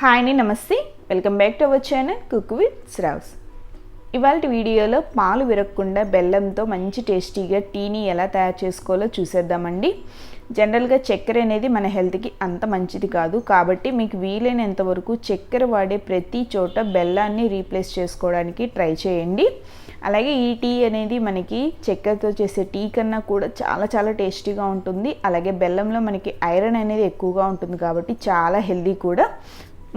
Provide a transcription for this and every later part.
Hi అండి, నమస్తే. Welcome back to our channel cook with Shravs. ఇవాళ వీడియోలో పాలు విరగకుండా బెల్లంతో మంచి టేస్టీగా టీని ఎలా తయారు చేసుకోవాలో చూసేద్దామండి. జనరల్గా చక్కెర అనేది మన హెల్త్కి అంత మంచిది కాదు, కాబట్టి మీకు వీలైనంత వరకు చక్కెర వాడే ప్రతి చోట బెల్లాన్ని రీప్లేస్ చేసుకోవడానికి ట్రై చేయండి. అలాగే ఈ టీ అనేది మనకి చక్కెరతో చేసే టీ కన్నా కూడా చాలా టేస్టీగా ఉంటుంది. అలాగే బెల్లంలో మనకి ఐరన్ అనేది ఎక్కువగా ఉంటుంది కాబట్టి చాలా హెల్దీ కూడా.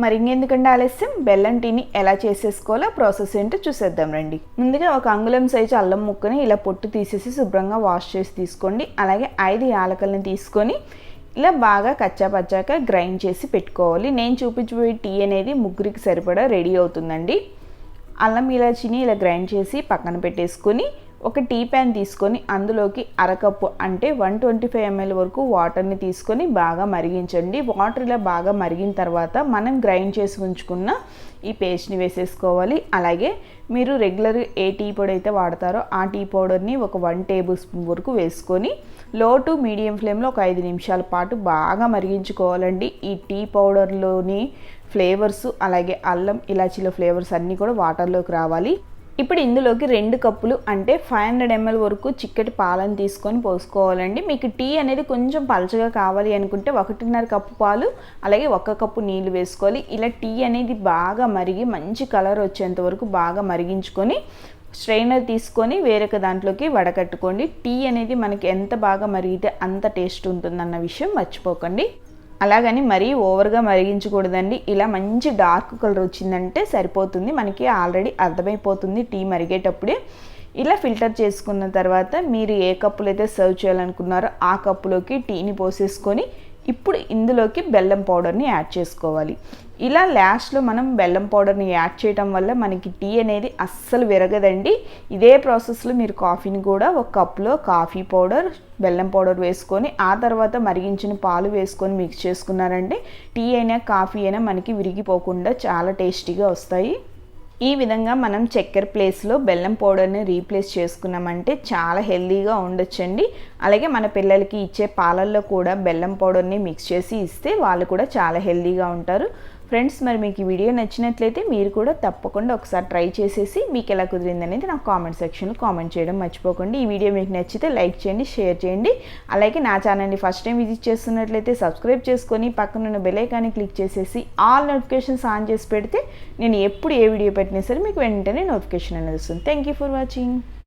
మరి ఇంకెందుకంటే ఆలస్యం, బెల్లం టీని ఎలా చేసేసుకోవాలో ప్రాసెస్ ఏంటో చూసేద్దాం రండి. ముందుగా ఒక అంగుళం సైజు అల్లం ముక్కని ఇలా పొట్టు తీసేసి శుభ్రంగా వాష్ చేసి తీసుకోండి. అలాగే 5 యాలకులను తీసుకొని ఇలా బాగా కచ్చాపచ్చాక గ్రైండ్ చేసి పెట్టుకోవాలి. నేను చూపించబోయే టీ అనేది ముగ్గురికి సరిపడా రెడీ అవుతుందండి. అల్లం ఇలాచిని ఇలా గ్రైండ్ చేసి పక్కన పెట్టేసుకొని ఒక టీ ప్యాన్ తీసుకొని అందులోకి అరకప్పు అంటే 125 ml వరకు వాటర్ని తీసుకొని బాగా మరిగించండి. వాటర్ ఇలా బాగా మరిగిన తర్వాత మనం గ్రైండ్ చేసి ఉంచుకున్న ఈ పేస్ట్ని వేసేసుకోవాలి. అలాగే మీరు రెగ్యులర్ ఏ టీ పొడి అయితే వాడతారో ఆ టీ పౌడర్ని ఒక 1 టేబుల్ స్పూన్ వరకు వేసుకొని లో టు మీడియం ఫ్లేమ్లో ఒక 5 నిమిషాల పాటు బాగా మరిగించుకోవాలండి. ఈ టీ పౌడర్లోని ఫ్లేవర్స్ అలాగే అల్లం ఇలాచీల ఫ్లేవర్స్ అన్నీ కూడా వాటర్లోకి రావాలి. ఇప్పుడు ఇందులోకి 2 కప్పులు అంటే 500 ml వరకు చిక్కటి పాలను తీసుకొని పోసుకోవాలండి. మీకు టీ అనేది కొంచెం పలచగా కావాలి అనుకుంటే 1.5 కప్పు పాలు అలాగే 1 కప్పు నీళ్ళు వేసుకోవాలి. ఇలా టీ అనేది బాగా మరిగి మంచి కలర్ వచ్చేంత వరకు బాగా మరిగించుకొని స్ట్రైనర్ తీసుకొని వేరొక దాంట్లోకి వడకట్టుకోండి. టీ అనేది మనకి ఎంత బాగా మరిగితే అంత టేస్ట్ ఉంటుందన్న విషయం మర్చిపోకండి. అలాగని మరీ ఓవర్గా మరిగించకూడదండి. ఇలా మంచి డార్క్ కలర్ వచ్చిందంటే సరిపోతుంది. మనకి ఆల్రెడీ అర్థమైపోతుంది టీ మరిగేటప్పుడే. ఇలా ఫిల్టర్ చేసుకున్న తర్వాత మీరు ఏ కప్పులో అయితే సర్వ్ చేయాలనుకున్నారో ఆ కప్పులోకి టీని పోసేసుకొని ఇప్పుడు ఇందులోకి బెల్లం పౌడర్ని యాడ్ చేసుకోవాలి. ఇలా లాస్ట్లో మనం బెల్లం పౌడర్ని యాడ్ చేయడం వల్ల మనకి టీ అనేది అస్సలు విరగదండి. ఇదే ప్రాసెస్లో మీరు కాఫీని కూడా ఒక కప్లో కాఫీ పౌడర్ బెల్లం పౌడర్ వేసుకొని ఆ తర్వాత మరిగించిన పాలు వేసుకొని మిక్స్ చేసుకున్నారంటే టీ అయినా కాఫీ అయినా మనకి విరిగిపోకుండా చాలా టేస్టీగా వస్తాయి. ఈ విధంగా మనం చక్కెర ప్లేస్లో బెల్లం పౌడర్ని రీప్లేస్ చేసుకున్నామంటే చాలా హెల్తీగా ఉండొచ్చండి. అలాగే మన పిల్లలకి ఇచ్చే పాలల్లో కూడా బెల్లం పౌడర్ని మిక్స్ చేసి ఇస్తే వాళ్ళు కూడా చాలా హెల్తీగా ఉంటారు. ఫ్రెండ్స్, మరి మీకు ఈ వీడియో నచ్చినట్లయితే మీరు కూడా తప్పకుండా ఒకసారి ట్రై చేసేసి మీకు ఎలా కుదిరింది అనేది నాకు కామెంట్ సెక్షన్లో కామెంట్ చేయడం మర్చిపోకండి. ఈ వీడియో మీకు నచ్చితే లైక్ చేయండి, షేర్ చేయండి. అలాగే నా ఛానల్ని ఫస్ట్ టైం విజిట్ చేస్తున్నట్లయితే సబ్స్క్రైబ్ చేసుకొని పక్కనున్న బెల్ ఐకాన్ని క్లిక్ చేసేసి ఆల్ నోటిఫికేషన్స్ ఆన్ చేసి పెడితే నేను ఎప్పుడు ఏ వీడియో పెట్టినా సరే మీకు వెంటనే నోటిఫికేషన్ అనేది వస్తుంది. Thank you for watching.